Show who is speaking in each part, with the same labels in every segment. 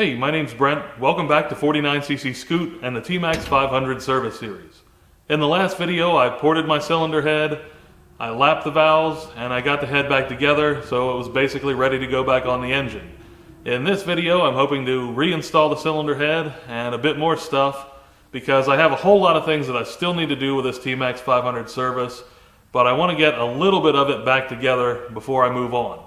Speaker 1: Hey, my name's Brent. Welcome back to 49cc Scoot and the TMAX 500 service series. In the last video, I ported my cylinder head, I lapped the valves, and I got the head back together, so it was basically ready to go back on the engine. In this video, I'm hoping to reinstall the cylinder head and a bit more stuff, because I have a whole lot of things that I still need to do with this TMAX 500 service, but I want to get a little bit of it back together before I move on.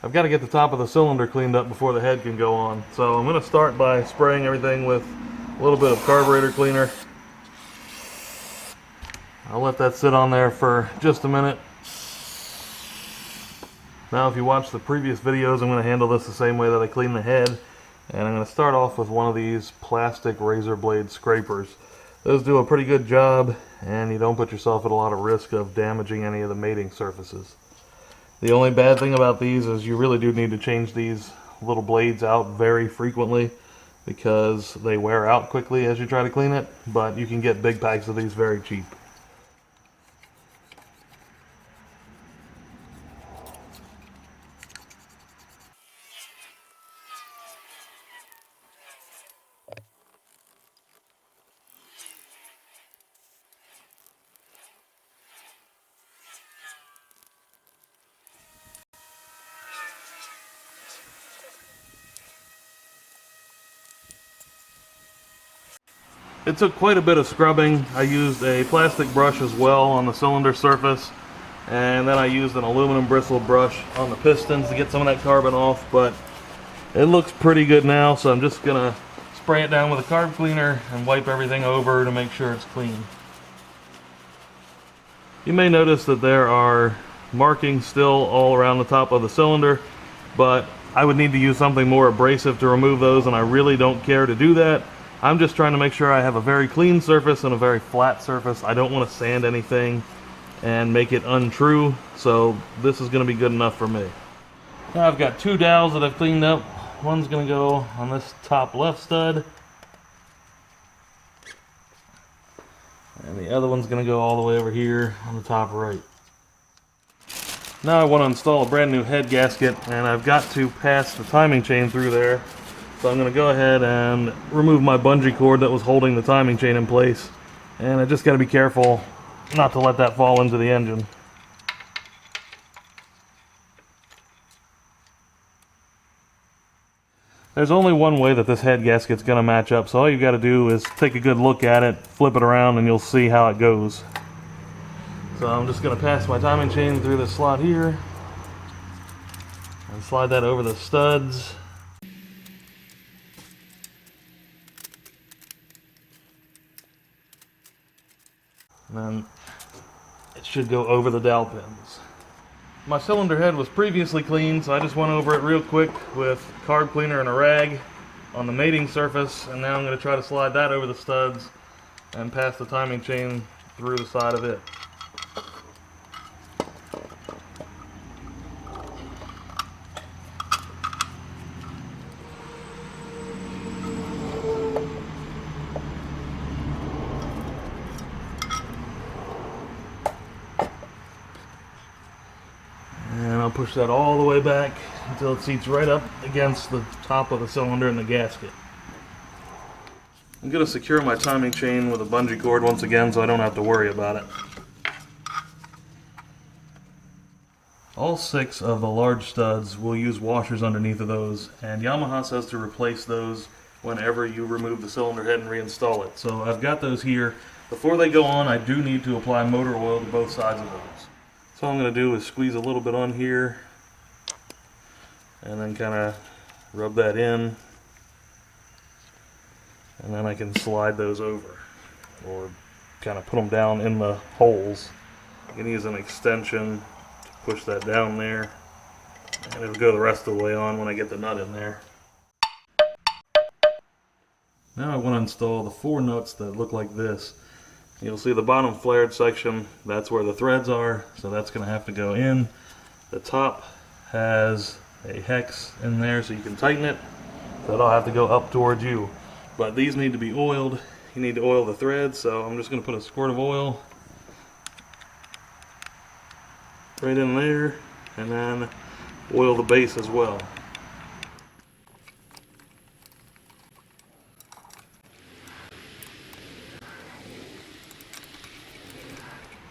Speaker 1: I've got to get the top of the cylinder cleaned up before the head can go on. So I'm going to start by spraying everything with a little bit of carburetor cleaner. I'll let that sit on there for just a minute. Now if you watch the previous videos, I'm going to handle this the same way that I clean the head. And I'm going to start off with one of these plastic razor blade scrapers. Those do a pretty good job, and you don't put yourself at a lot of risk of damaging any of the mating surfaces. The only bad thing about these is you really do need to change these little blades out very frequently because they wear out quickly as you try to clean it, but you can get big packs of these very cheap. It took quite a bit of scrubbing. I used a plastic brush as well on the cylinder surface, and then I used an aluminum bristle brush on the pistons to get some of that carbon off, but it looks pretty good now, so I'm just gonna spray it down with a carb cleaner and wipe everything over to make sure it's clean. You may notice that there are markings still all around the top of the cylinder, but I would need to use something more abrasive to remove those, and I really don't care to do that. I'm just trying to make sure I have a very clean surface and a very flat surface. I don't want to sand anything and make it untrue, so this is going to be good enough for me. Now I've got two dowels that I've cleaned up. One's going to go on this top left stud, and the other one's going to go all the way over here on the top right. Now I want to install a brand new head gasket, and I've got to pass the timing chain through there. So I'm going to go ahead and remove my bungee cord that was holding the timing chain in place. And I just got to be careful not to let that fall into the engine. There's only one way that this head gasket's going to match up, so all you got to do is take a good look at it, flip it around, and you'll see how it goes. So I'm just going to pass my timing chain through this slot here and slide that over the studs. And then it should go over the dowel pins. My cylinder head was previously cleaned, so I just went over it real quick with carb cleaner and a rag on the mating surface, and now I'm going to try to slide that over the studs and pass the timing chain through the side of it. Push that all the way back until it seats right up against the top of the cylinder and the gasket. I'm going to secure my timing chain with a bungee cord once again so I don't have to worry about it. All 6 of the large studs will use washers underneath of those, and Yamaha says to replace those whenever you remove the cylinder head and reinstall it. So I've got those here. Before they go on, I do need to apply motor oil to both sides of those. So all I'm going to do is squeeze a little bit on here and then kind of rub that in, and then I can slide those over or kind of put them down in the holes. I can use an extension to push that down there, and it'll go the rest of the way on when I get the nut in there. Now I want to install the 4 nuts that look like this. You'll see the bottom flared section, that's where the threads are, so that's going to have to go in. The top has a hex in there so you can tighten it, so it'll have to go up towards you. But these need to be oiled. You need to oil the threads, so I'm just going to put a squirt of oil right in there, and then oil the base as well.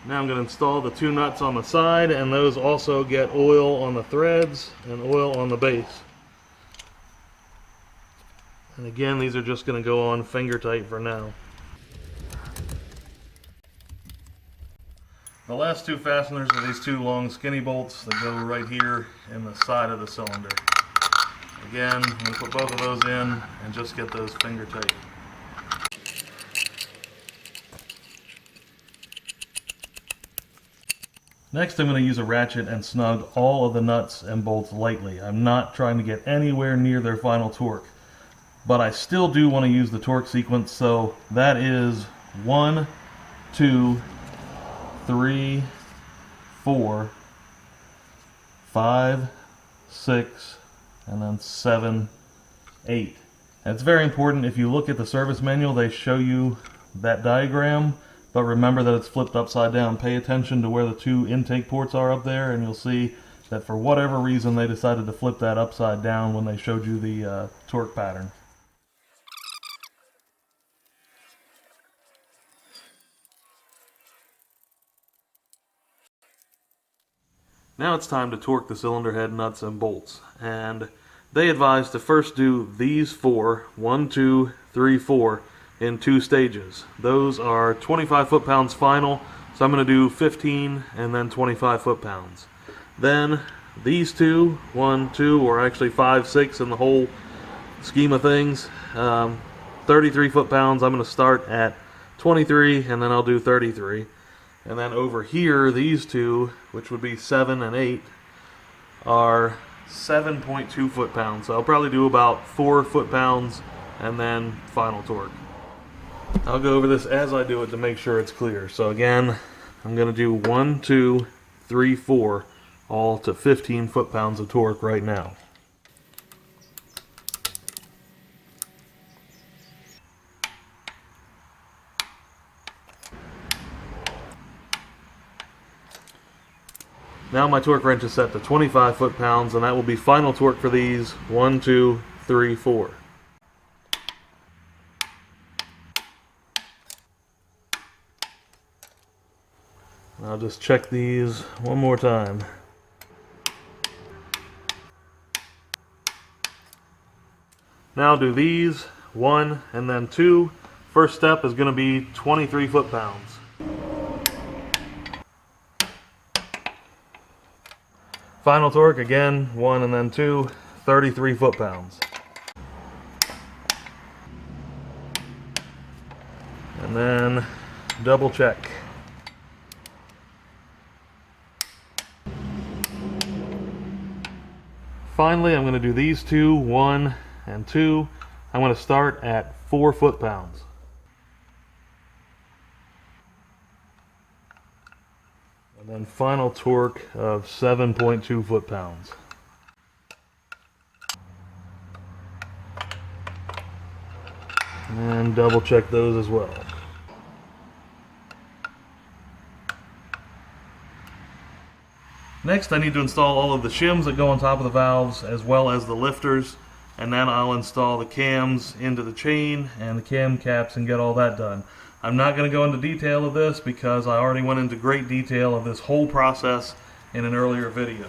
Speaker 1: Now I'm going to install the two nuts on the side, and those also get oil on the threads and oil on the base. And again, these are just going to go on finger tight for now. The last two fasteners are these two long skinny bolts that go right here in the side of the cylinder. Again, I'm going to put both of those in and just get those finger tight. Next, I'm going to use a ratchet and snug all of the nuts and bolts lightly. I'm not trying to get anywhere near their final torque, but I still do want to use the torque sequence, so that is 1, 2, 3, 4, 5, 6, and then 7, 8. And it's very important, if you look at the service manual, they show you that diagram, but remember that it's flipped upside down. Pay attention to where the two intake ports are up there, and you'll see that for whatever reason they decided to flip that upside down when they showed you the torque pattern. Now it's time to torque the cylinder head nuts and bolts, and they advise to first do these four, 1, 2, 3, 4, in 2 stages. Those are 25 foot-pounds final, so I'm going to do 15 and then 25 foot-pounds. Then these two, 1, 2, or actually 5, 6 in the whole scheme of things, 33 foot-pounds. I'm going to start at 23 and then I'll do 33. And then over here, these two, which would be 7 and 8, are 7.2 foot-pounds. So I'll probably do about 4 foot-pounds and then final torque. I'll go over this as I do it to make sure it's clear. So again, I'm going to do 1, 2, 3, 4, all to 15 foot-pounds of torque right now. Now my torque wrench is set to 25 foot-pounds, and that will be final torque for these 1, 2, 3, 4. I'll just check these one more time. Now I'll do these, 1 and then 2. First step is going to be 23 foot-pounds. Final torque, again, 1 and then 2, 33 foot-pounds. And then double check. Finally, I'm going to do these two, 1 and 2. I'm going to start at 4 foot-pounds. And then final torque of 7.2 foot-pounds. And double check those as well. Next, I need to install all of the shims that go on top of the valves, as well as the lifters, and then I'll install the cams into the chain and the cam caps and get all that done. I'm not going to go into detail of this because I already went into great detail of this whole process in an earlier video.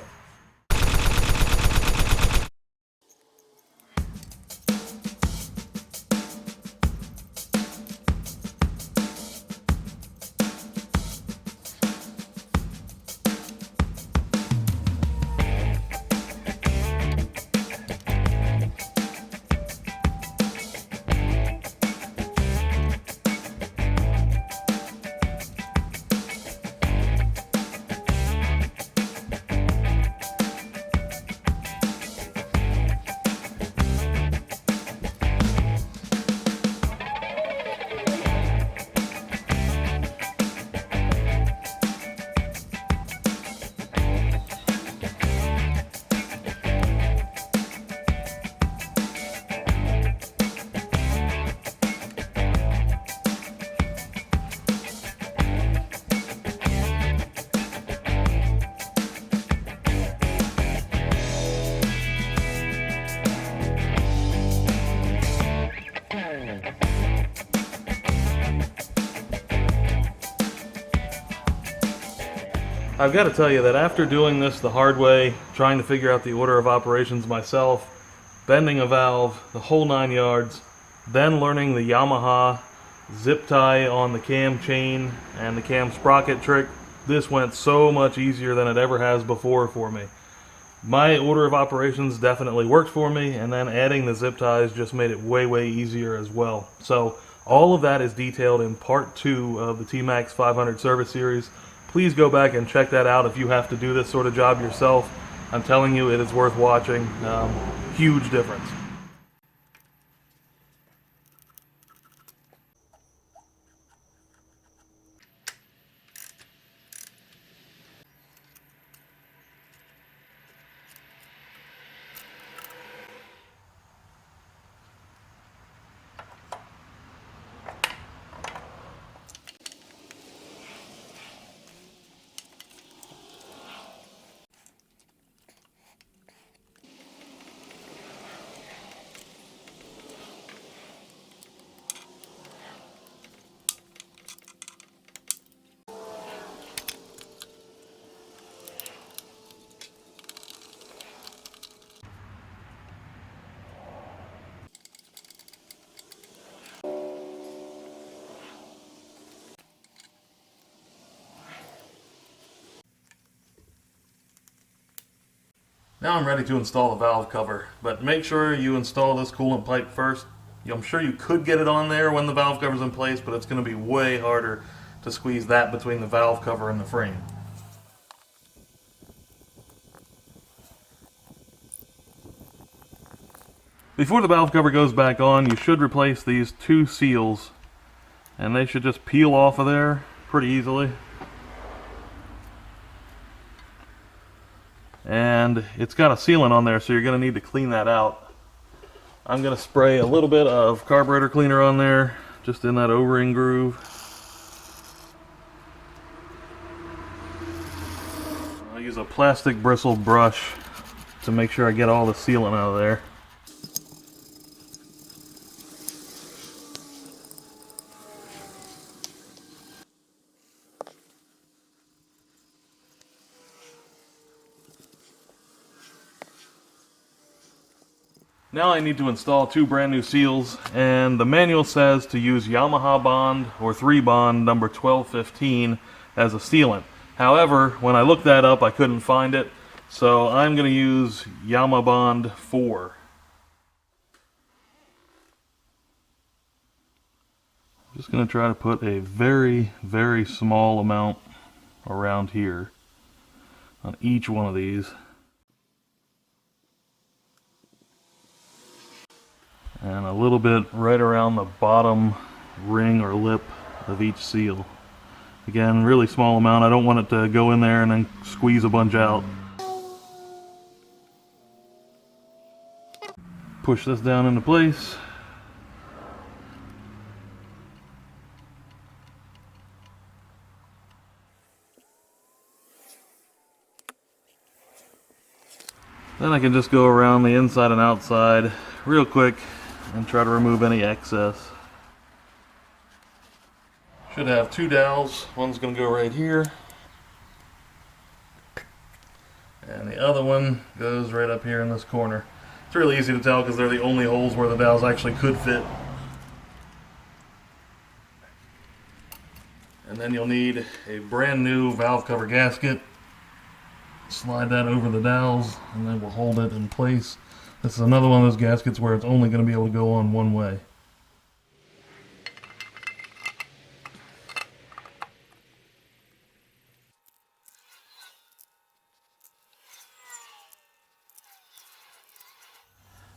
Speaker 1: I've got to tell you that after doing this the hard way, trying to figure out the order of operations myself, bending a valve, the whole 9 yards, then learning the Yamaha zip tie on the cam chain and the cam sprocket trick, this went so much easier than it ever has before for me. My order of operations definitely worked for me, and then adding the zip ties just made it way easier as well. So all of that is detailed in part 2 of the TMAX 500 service series. Please go back and check that out if you have to do this sort of job yourself. I'm telling you, it is worth watching. Huge difference. Now I'm ready to install the valve cover, but make sure you install this coolant pipe first. I'm sure you could get it on there when the valve cover's in place, but it's going to be way harder to squeeze that between the valve cover and the frame. Before the valve cover goes back on, you should replace these 2 seals, and they should just peel off of there pretty easily. And it's got a sealant on there, so you're going to need to clean that out. I'm going to spray a little bit of carburetor cleaner on there, just in that O-ring groove. I'll use a plastic bristle brush to make sure I get all the sealant out of there. Now I need to install 2 brand new seals, and the manual says to use Yamaha Bond or 3 Bond number 1215 as a sealant. However, when I looked that up I couldn't find it, so I'm going to use Yamaha Bond 4. I'm just going to try to put a very small amount around here on each one of these. And a little bit right around the bottom ring or lip of each seal. Again, really small amount. I don't want it to go in there and then squeeze a bunch out. Push this down into place. Then I can just go around the inside and outside real quick and try to remove any excess. Should have 2 dowels. One's going to go right here, and the other one goes right up here in this corner. It's really easy to tell because they're the only holes where the dowels actually could fit. And then you'll need a brand new valve cover gasket. Slide that over the dowels and then we'll hold it in place. This is another one of those gaskets where it's only going to be able to go on one way.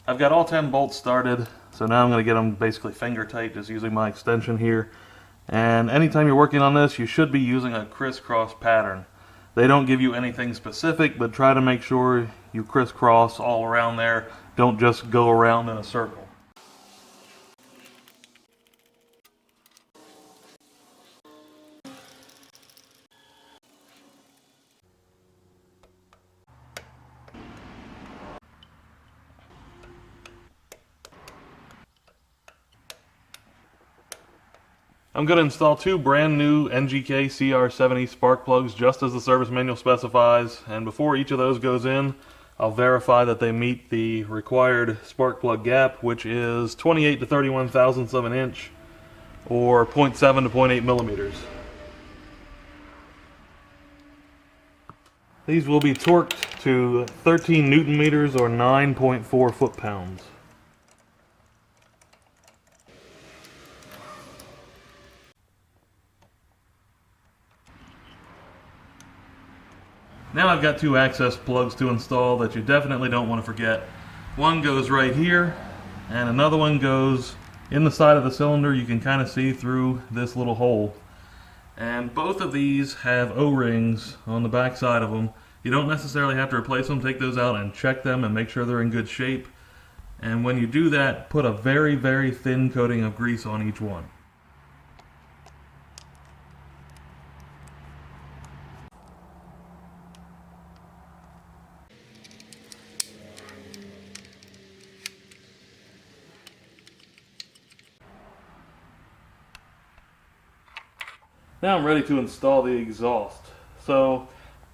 Speaker 1: I've got all 10 bolts started, so now I'm going to get them basically finger tight just using my extension here. And anytime you're working on this, you should be using a crisscross pattern. They don't give you anything specific, but try to make sure you crisscross all around there. Don't just go around in a circle. I'm going to install two brand new NGK CR70 spark plugs just as the service manual specifies, and before each of those goes in, I'll verify that they meet the required spark plug gap, which is 28 to 31 thousandths of an inch or 0.7 to 0.8 millimeters. These will be torqued to 13 Newton meters or 9.4 foot-pounds. Now I've got two access plugs to install that you definitely don't want to forget. One goes right here, and another one goes in the side of the cylinder. You can kind of see through this little hole. And both of these have O-rings on the back side of them. You don't necessarily have to replace them. Take those out and check them and make sure they're in good shape. And when you do that, put a very, very thin coating of grease on each one. Now I'm ready to install the exhaust. So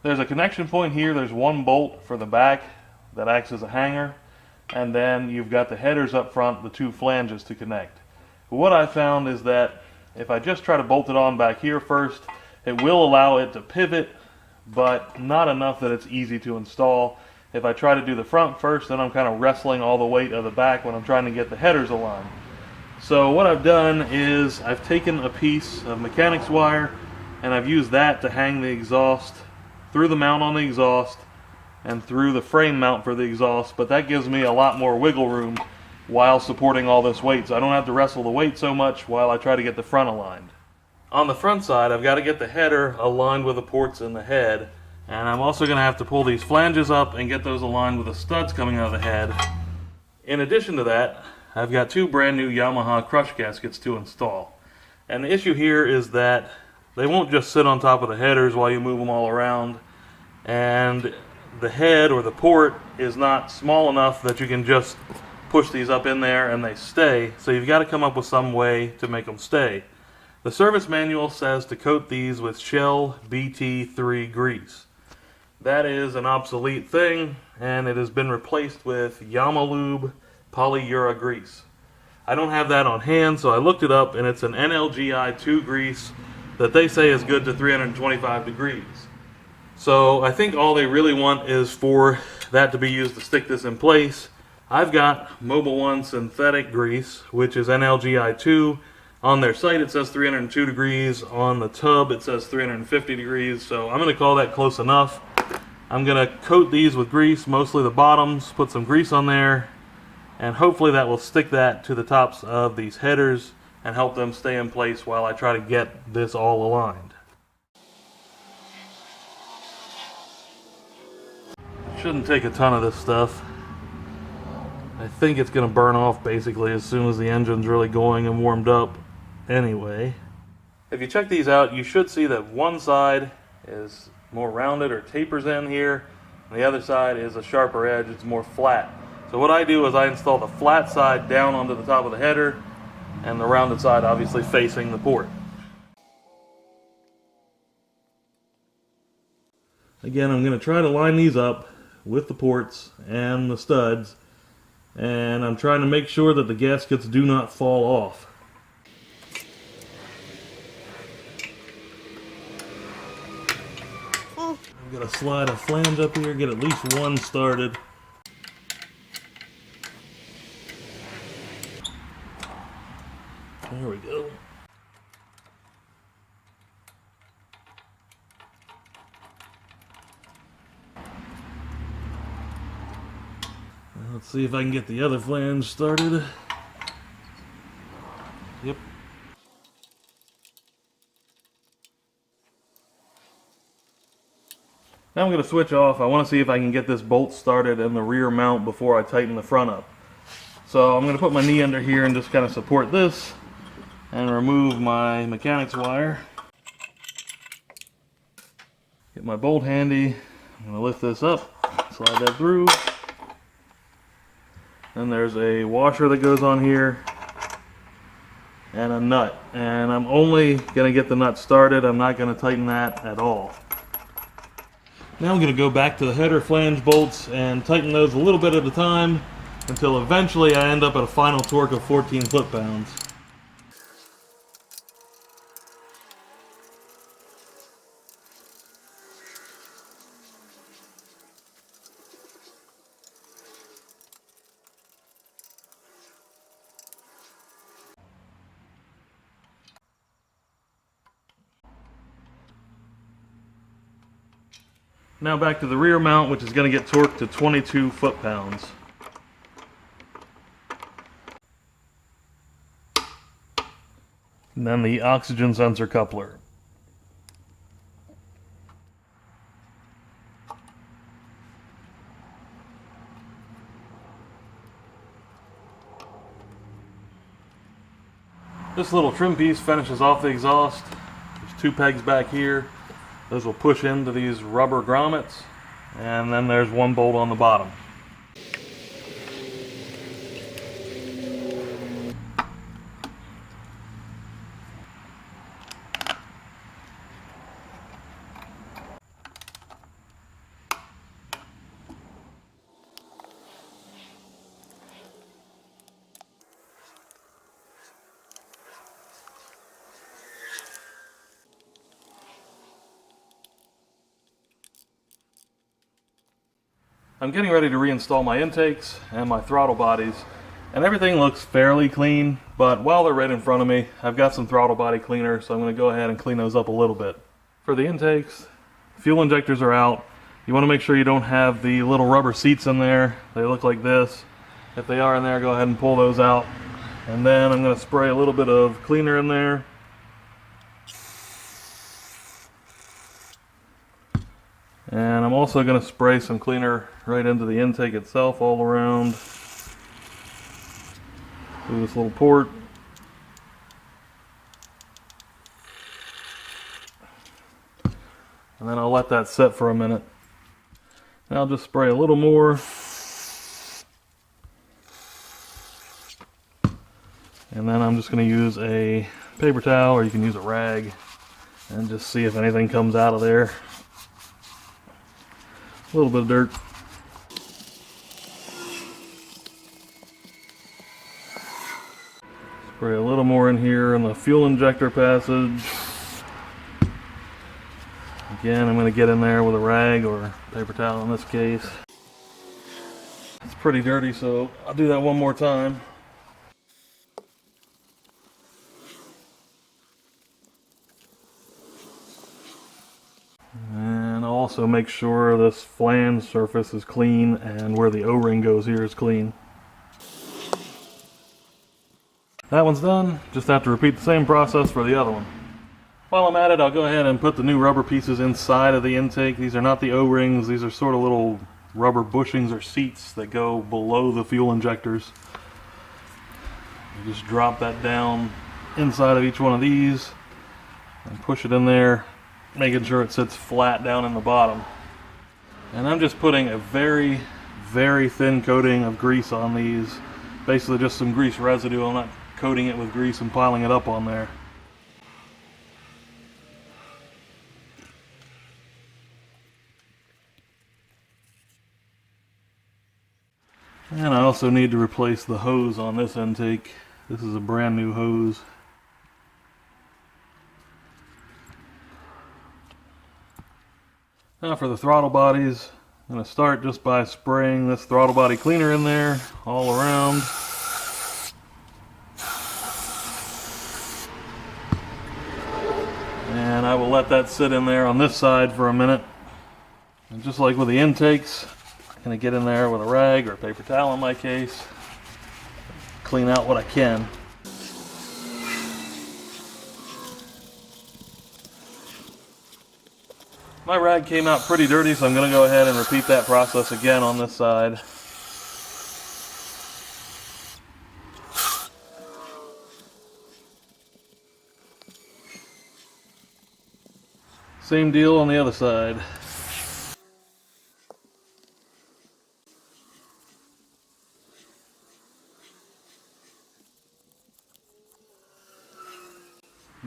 Speaker 1: there's a connection point here. There's one bolt for the back that acts as a hanger, and then you've got the headers up front, the two flanges to connect. What I found is that if I just try to bolt it on back here first, it will allow it to pivot, but not enough that it's easy to install. If I try to do the front first, then I'm kind of wrestling all the weight of the back when I'm trying to get the headers aligned. So what I've done is I've taken a piece of mechanics wire and I've used that to hang the exhaust through the mount on the exhaust and through the frame mount for the exhaust, but that gives me a lot more wiggle room while supporting all this weight, so I don't have to wrestle the weight so much while I try to get the front aligned. On the front side, I've got to get the header aligned with the ports in the head, and I'm also going to have to pull these flanges up and get those aligned with the studs coming out of the head. In addition to that, I've got two brand new Yamaha crush gaskets to install. And the issue here is that they won't just sit on top of the headers while you move them all around, and the head or the port is not small enough that you can just push these up in there and they stay, so you've got to come up with some way to make them stay. The service manual says to coat these with Shell BT3 grease. That is an obsolete thing, and it has been replaced with Yamalube polyura grease. I don't have that on hand, so I looked it up, and it's an NLGI 2 grease that they say is good to 325 degrees. So I think all they really want is for that to be used to stick this in place. I've got Mobil 1 synthetic grease, which is NLGI 2. On their site it says 302 degrees. On the tub it says 350 degrees, so I'm going to call that close enough. I'm going to coat these with grease, mostly the bottoms, put some grease on there, and hopefully that will stick that to the tops of these headers and help them stay in place while I try to get this all aligned. Shouldn't take a ton of this stuff. I think it's going to burn off basically as soon as the engine's really going and warmed up anyway. If you check these out, you should see that one side is more rounded or tapers in here, and the other side is a sharper edge, it's more flat. So what I do is I install the flat side down onto the top of the header, and the rounded side obviously facing the port. Again, I'm going to try to line these up with the ports and the studs, and I'm trying to make sure that the gaskets do not fall off. I'm going to slide a flange up here, get at least one started. There we go. Let's see if I can get the other flange started. Yep. Now I'm going to switch off. I want to see if I can get this bolt started in the rear mount before I tighten the front up. So I'm going to put my knee under here and just kind of support this and remove my mechanics wire. Get my bolt handy. I'm going to lift this up, slide that through. Then there's a washer that goes on here. and a nut. And I'm only going to get the nut started. I'm not going to tighten that at all. Now I'm going to go back to the header flange bolts and tighten those a little bit at a time until eventually I end up at a final torque of 14 foot-pounds. Now back to the rear mount, which is going to get torqued to 22 foot-pounds. And then the oxygen sensor coupler. This little trim piece finishes off the exhaust. There's 2 pegs back here. Those will push into these rubber grommets, and then there's 1 bolt on the bottom. I'm getting ready to reinstall my intakes and my throttle bodies, and everything looks fairly clean, but while they're right in front of me, I've got some throttle body cleaner, so I'm going to go ahead and clean those up a little bit. For the intakes, fuel injectors are out. You want to make sure you don't have the little rubber seats in there. They look like this. If they are in there, go ahead and pull those out. And then I'm going to spray a little bit of cleaner in there. And I'm also going to spray some cleaner right into the intake itself, all around through this little port. And then I'll let that set for a minute. Now I'll just spray a little more. And then I'm just going to use a paper towel, or you can use a rag, and just see if anything comes out of there. A little bit of dirt. Spray a little more in here in the fuel injector passage. Again, I'm going to get in there with a rag or paper towel in this case. It's pretty dirty, so I'll do that one more time. And I'll also make sure this flange surface is clean and where the O-ring goes here is clean. That one's done. Just have to repeat the same process for the other one. While I'm at it, I'll go ahead and put the new rubber pieces inside of the intake. These are not the O-rings. These are sort of little rubber bushings or seats that go below the fuel injectors. You just drop that down inside of each one of these and push it in there, making sure it sits flat down in the bottom. And I'm just putting a very, very thin coating of grease on these. Basically just some grease residue. I'm not coating it with grease and piling it up on there. And I also need to replace the hose on this intake. This is a brand new hose. Now for the throttle bodies, I'm going to start just by spraying this throttle body cleaner in there all around. And I will let that sit in there on this side for a minute. And just like with the intakes, I'm going to get in there with a rag or a paper towel in my case, clean out what I can. My rag came out pretty dirty, so I'm going to go ahead and repeat that process again on this side. Same deal on the other side.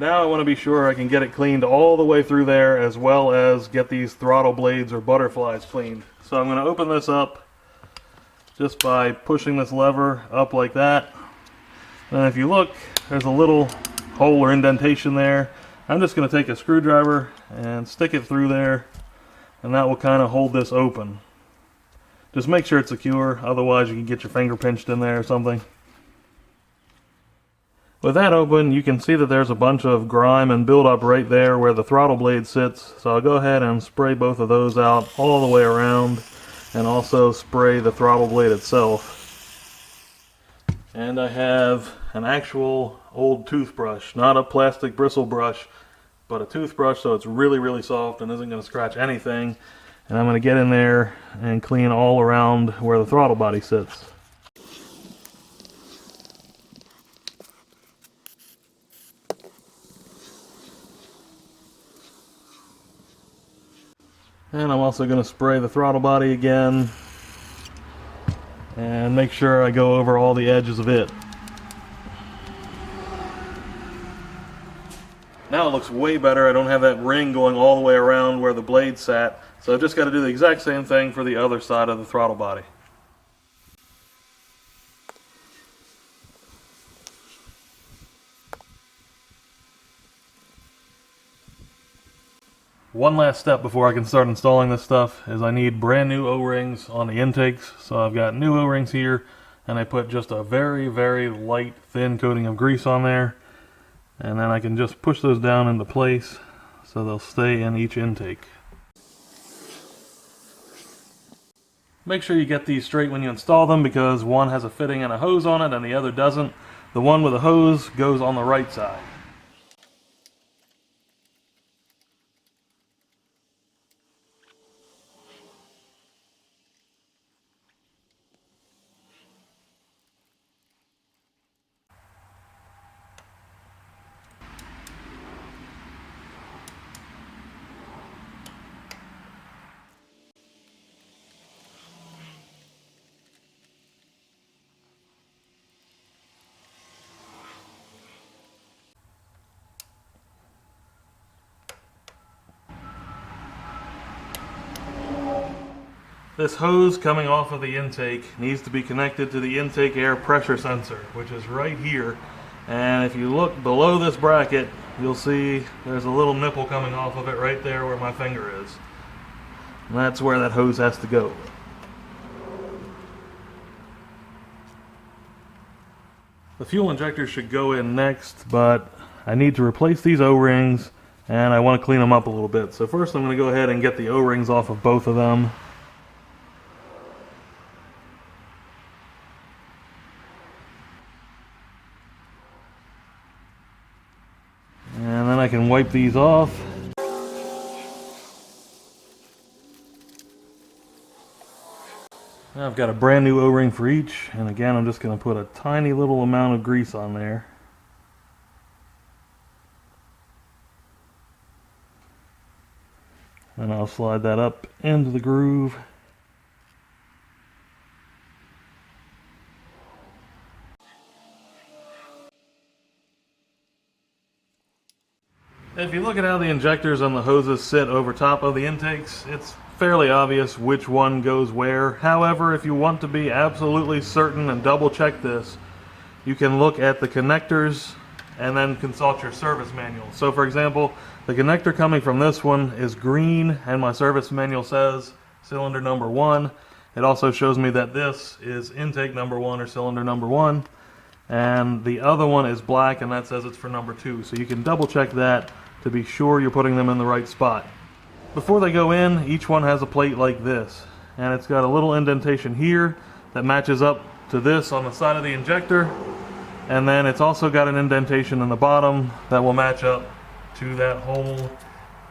Speaker 1: Now I want to be sure I can get it cleaned all the way through there, as well as get these throttle blades or butterflies cleaned. So I'm going to open this up just by pushing this lever up like that. And if you look, there's a little hole or indentation there. I'm just going to take a screwdriver and stick it through there, and that will kind of hold this open. Just make sure it's secure, otherwise you can get your finger pinched in there or something. With that open, you can see that there's a bunch of grime and buildup right there where the throttle blade sits. So I'll go ahead and spray both of those out all the way around, and also spray the throttle blade itself. And I have an actual old toothbrush, not a plastic bristle brush, but a toothbrush, so it's really soft and isn't going to scratch anything. And I'm going to get in there and clean all around where the throttle body sits. And I'm also going to spray the throttle body again and make sure I go over all the edges of it. Now it looks way better. I don't have that ring going all the way around where the blade sat. So I've just got to do the exact same thing for the other side of the throttle body. One last step before I can start installing this stuff is I need brand new O-rings on the intakes. So I've got new O-rings here, and I put just a very light thin coating of grease on there, and then I can just push those down into place so they'll stay in each intake. Make sure you get these straight when you install them, because one has a fitting and a hose on it and the other doesn't. The one with a hose goes on the right side. This hose coming off of the intake needs to be connected to the intake air pressure sensor, which is right here. And if you look below this bracket, you'll see there's a little nipple coming off of it right there where my finger is. And that's where that hose has to go. The fuel injector should go in next, but I need to replace these O-rings and I want to clean them up a little bit. So first I'm going to go ahead and get the O-rings off of both of them. And then I can wipe these off. Now I've got a brand new O-ring for each, and again I'm just going to put a tiny little amount of grease on there. And I'll slide that up into the groove. If you look at how the injectors and the hoses sit over top of the intakes, it's fairly obvious which one goes where. However, if you want to be absolutely certain and double check this, you can look at the connectors and then consult your service manual. So for example, the connector coming from this one is green and my service manual says cylinder number 1. It also shows me that this is intake number 1 or cylinder number 1, and the other one is black and that says it's for number 2. So you can double check that to be sure you're putting them in the right spot. Before they go in, each one has a plate like this, and it's got a little indentation here that matches up to this on the side of the injector, and then it's also got an indentation in the bottom that will match up to that hole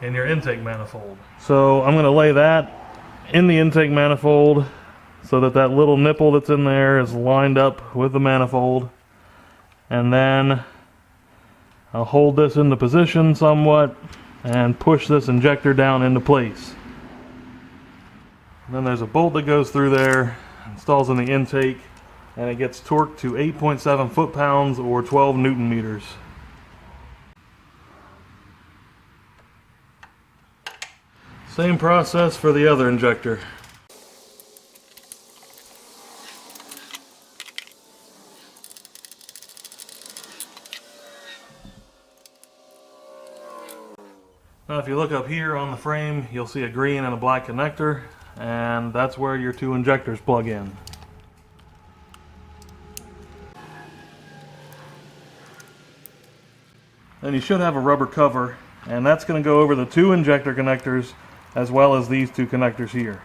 Speaker 1: in your intake manifold. So I'm going to lay that in the intake manifold so that that little nipple that's in there is lined up with the manifold, and then I'll hold this into position somewhat and push this injector down into place. And then there's a bolt that goes through there, installs in the intake, and it gets torqued to 8.7 foot-pounds or 12 Newton meters. Same process for the other injector. Now if you look up here on the frame, you'll see a green and a black connector, and that's where your two injectors plug in. Then you should have a rubber cover, and that's going to go over the two injector connectors as well as these two connectors here.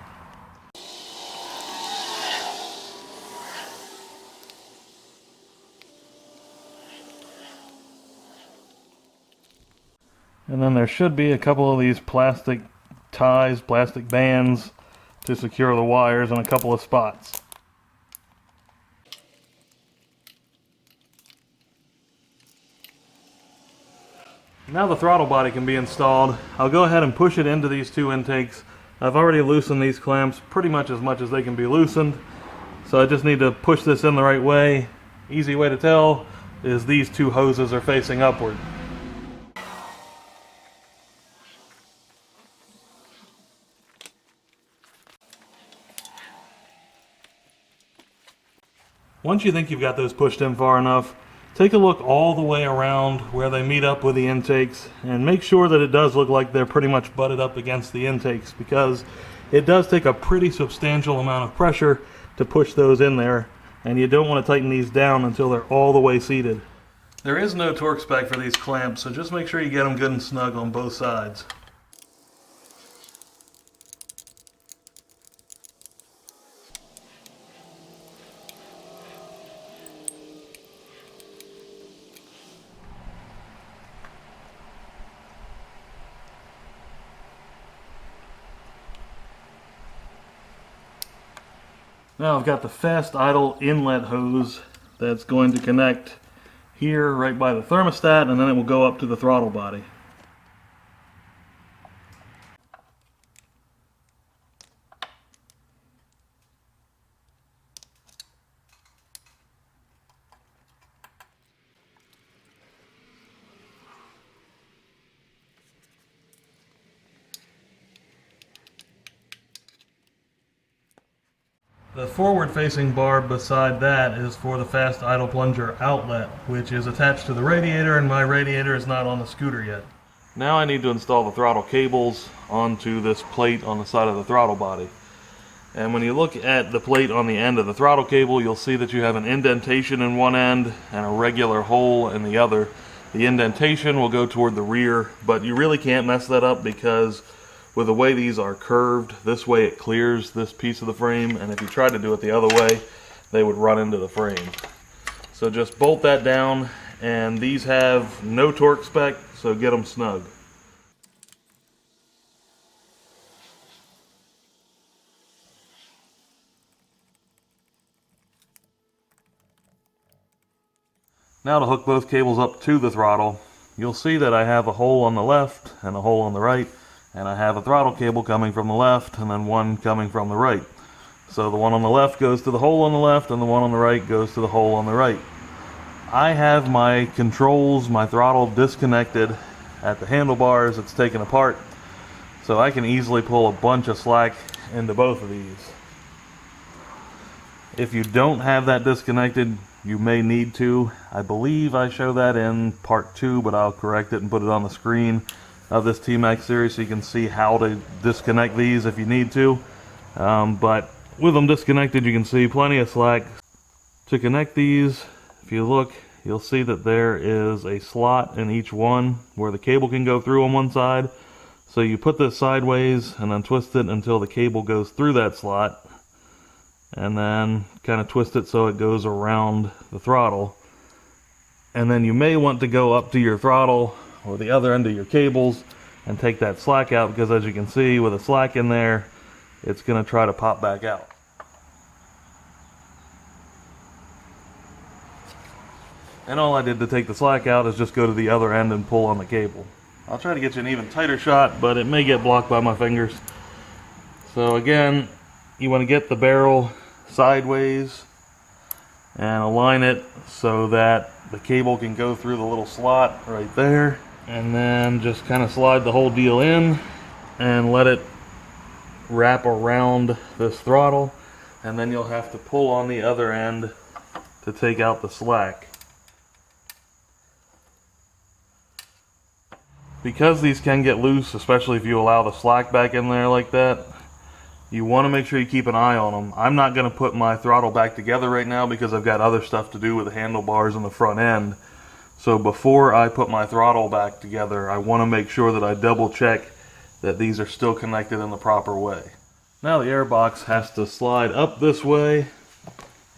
Speaker 1: And then there should be a couple of these plastic ties, plastic bands to secure the wires in a couple of spots. Now the throttle body can be installed. I'll go ahead and push it into these two intakes. I've already loosened these clamps pretty much as they can be loosened. So I just need to push this in the right way. Easy way to tell is these two hoses are facing upward. Once you think you've got those pushed in far enough, take a look all the way around where they meet up with the intakes and make sure that it does look like they're pretty much butted up against the intakes, because it does take a pretty substantial amount of pressure to push those in there, and you don't want to tighten these down until they're all the way seated. There is no torque spec for these clamps, so just make sure you get them good and snug on both sides. Now I've got the fast idle inlet hose that's going to connect here right by the thermostat, and then it will go up to the throttle body. The forward-facing bar beside that is for the fast idle plunger outlet, which is attached to the radiator, and my radiator is not on the scooter yet. Now I need to install the throttle cables onto this plate on the side of the throttle body. And when you look at the plate on the end of the throttle cable, you'll see that you have an indentation in one end and a regular hole in the other. The indentation will go toward the rear, but you really can't mess that up because with the way these are curved, this way it clears this piece of the frame, and if you tried to do it the other way, they would run into the frame. So just bolt that down, and these have no torque spec, so get them snug. Now to hook both cables up to the throttle, you'll see that I have a hole on the left and a hole on the right, and I have a throttle cable coming from the left and then one coming from the right. So the one on the left goes to the hole on the left and the one on the right goes to the hole on the right. I have my controls, my throttle disconnected at the handlebars. It's taken apart, so I can easily pull a bunch of slack into both of these. If you don't have that disconnected, you may need to. I believe I show that in part 2, but I'll correct it and put it on the screen of this TMAX series so you can see how to disconnect these if you need to. But with them disconnected, you can see plenty of slack. To connect these, if you look, you'll see that there is a slot in each one where the cable can go through on one side. So you put this sideways and then twist it until the cable goes through that slot, and then kind of twist it so it goes around the throttle. And then you may want to go up to your throttle or the other end of your cables and take that slack out, because as you can see with the slack in there, it's going to try to pop back out. And all I did to take the slack out is just go to the other end and pull on the cable. I'll try to get you an even tighter shot, but it may get blocked by my fingers. So again, you want to get the barrel sideways and align it so that the cable can go through the little slot right there, and then just kind of slide the whole deal in and let it wrap around this throttle, and then you'll have to pull on the other end to take out the slack. Because these can get loose, especially if you allow the slack back in there like that, you want to make sure you keep an eye on them. I'm not going to put my throttle back together right now because I've got other stuff to do with the handlebars and the front end. So before I put my throttle back together, I want to make sure that I double check that these are still connected in the proper way. Now the airbox has to slide up this way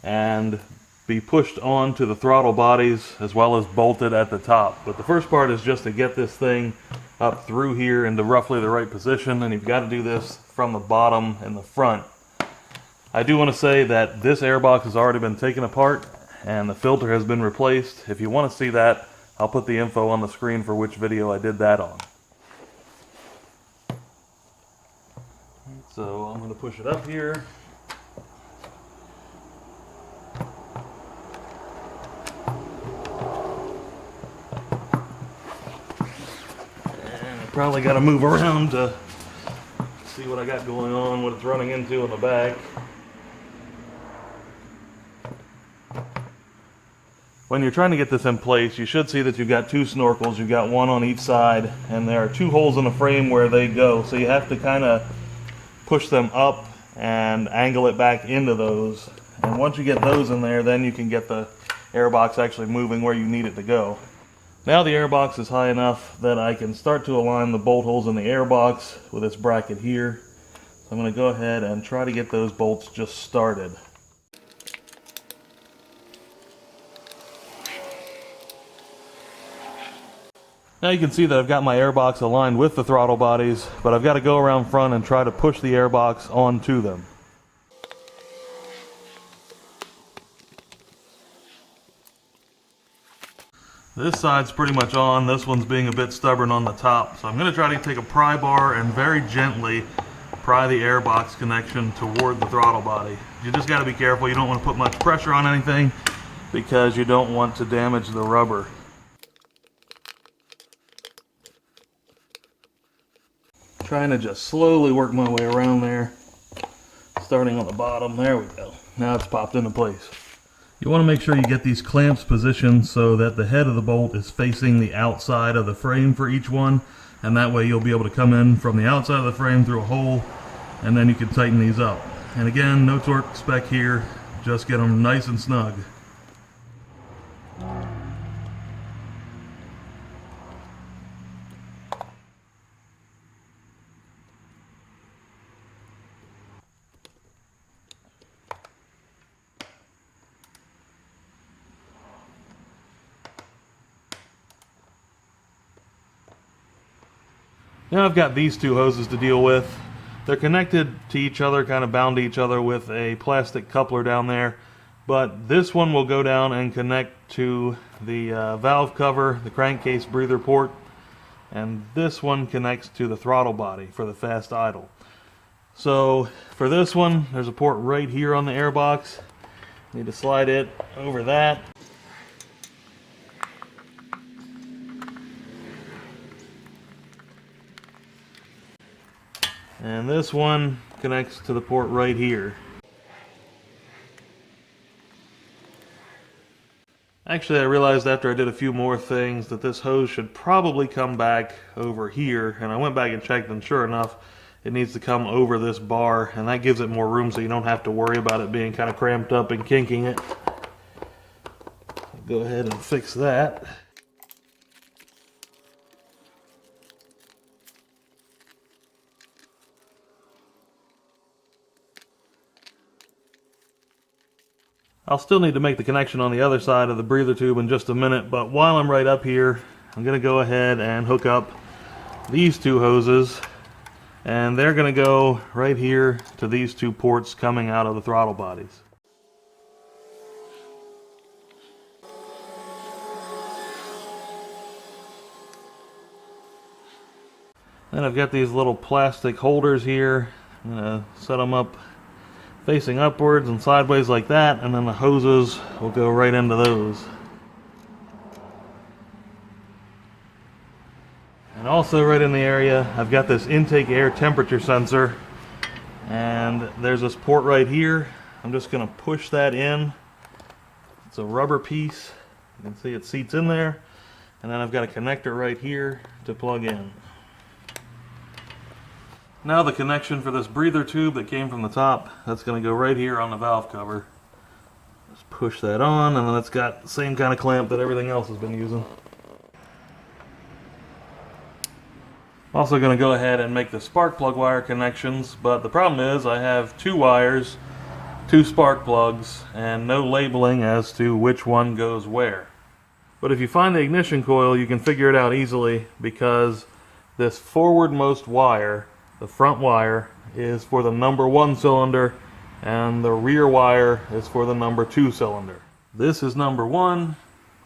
Speaker 1: and be pushed onto the throttle bodies as well as bolted at the top. But the first part is just to get this thing up through here into roughly the right position, and you've got to do this from the bottom and the front. I do want to say that this airbox has already been taken apart and the filter has been replaced. If you want to see that, I'll put the info on the screen for which video I did that on. So I'm going to push it up here. Probably got to move around to see what I got going on, what it's running into in the back. When you're trying to get this in place, you should see that you've got two snorkels. You've got one on each side, and there are two holes in the frame where they go. So you have to kind of push them up and angle it back into those. And once you get those in there, then you can get the airbox actually moving where you need it to go. Now the airbox is high enough that I can start to align the bolt holes in the airbox with this bracket here. So I'm going to go ahead and try to get those bolts just started. Now you can see that I've got my airbox aligned with the throttle bodies, but I've got to go around front and try to push the airbox onto them. This side's pretty much on. This one's being a bit stubborn on the top. So I'm going to try to take a pry bar and very gently pry the airbox connection toward the throttle body. You just got to be careful. You don't want to put much pressure on anything because you don't want to damage the rubber. Trying to just slowly work my way around there. Starting on the bottom. There we go. Now it's popped into place. You want to make sure you get these clamps positioned so that the head of the bolt is facing the outside of the frame for each one, and that way you'll be able to come in from the outside of the frame through a hole, and then you can tighten these up. And again, no torque spec here, just get them nice and snug. Now I've got these two hoses to deal with. They're connected to each other, kind of bound to each other with a plastic coupler down there. But this one will go down and connect to the valve cover, the crankcase breather port. And this one connects to the throttle body for the fast idle. So for this one, there's a port right here on the airbox. Need to slide it over that. And this one connects to the port right here. Actually, I realized after I did a few more things that this hose should probably come back over here, and I went back and checked, and sure enough, it needs to come over this bar, and that gives it more room so you don't have to worry about it being kind of cramped up and kinking it. Go ahead and fix that. I'll still need to make the connection on the other side of the breather tube in just a minute, but while I'm right up here, I'm going to go ahead and hook up these two hoses, and they're going to go right here to these two ports coming out of the throttle bodies. Then I've got these little plastic holders here. I'm going to set them up facing upwards and sideways like that, and then the hoses will go right into those. And also right in the area, I've got this intake air temperature sensor. And there's this port right here. I'm just going to push that in. It's a rubber piece. You can see it seats in there. And then I've got a connector right here to plug in. Now the connection for this breather tube that came from the top, that's going to go right here on the valve cover. Just push that on, and then it's got the same kind of clamp that everything else has been using. Also going to go ahead and make the spark plug wire connections, but the problem is I have 2 wires, 2 spark plugs, and no labeling as to which one goes where. But if you find the ignition coil, you can figure it out easily, because this forwardmost wire, the front wire, is for the number 1 cylinder, and the rear wire is for the number 2 cylinder. This is number 1,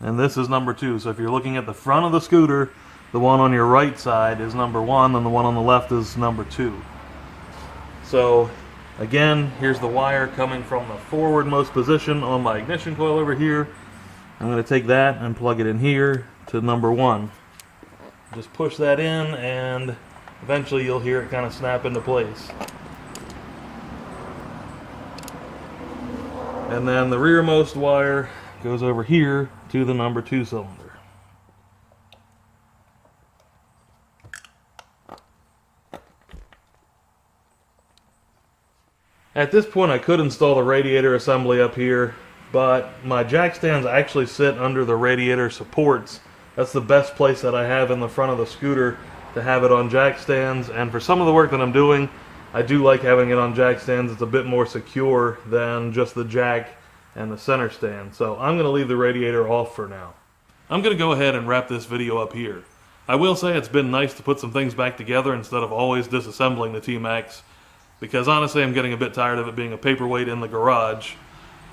Speaker 1: and this is number 2. So if you're looking at the front of the scooter, the one on your right side is number 1, and the one on the left is number 2. So again, here's the wire coming from the forwardmost position on my ignition coil over here. I'm going to take that and plug it in here to number 1. Just push that in, and eventually you'll hear it kind of snap into place. And then the rearmost wire goes over here to the number 2 cylinder. At this point I could install the radiator assembly up here, but my jack stands actually sit under the radiator supports. That's the best place that I have in the front of the scooter to have it on jack stands, and for some of the work that I'm doing, I do like having it on jack stands. It's a bit more secure than just the jack and the center stand. So I'm going to leave the radiator off for now. I'm going to go ahead and wrap this video up here. I will say it's been nice to put some things back together instead of always disassembling the TMAX, because honestly I'm getting a bit tired of it being a paperweight in the garage.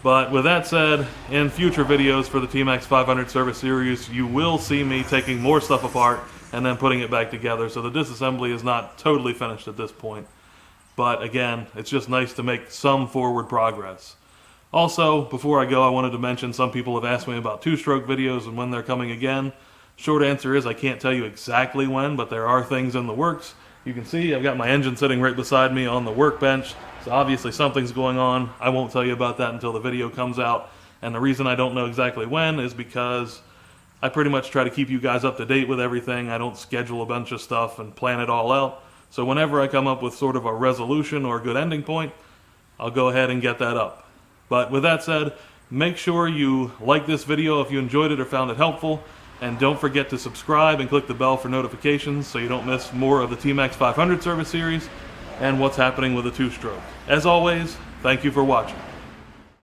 Speaker 1: But with that said, in future videos for the TMAX 500 service series, you will see me taking more stuff apart and then putting it back together, so the disassembly is not totally finished at this point. But again, it's just nice to make some forward progress. Also, before I go, I wanted to mention some people have asked me about 2-stroke videos and when they're coming again. Short answer is I can't tell you exactly when, but there are things in the works. You can see I've got my engine sitting right beside me on the workbench, so obviously something's going on. I won't tell you about that until the video comes out, and the reason I don't know exactly when is because I pretty much try to keep you guys up to date with everything. I don't schedule a bunch of stuff and plan it all out. So whenever I come up with sort of a resolution or a good ending point, I'll go ahead and get that up. But with that said, make sure you like this video if you enjoyed it or found it helpful. And don't forget to subscribe and click the bell for notifications so you don't miss more of the TMAX 500 service series and what's happening with the 2-stroke. As always, thank you for watching.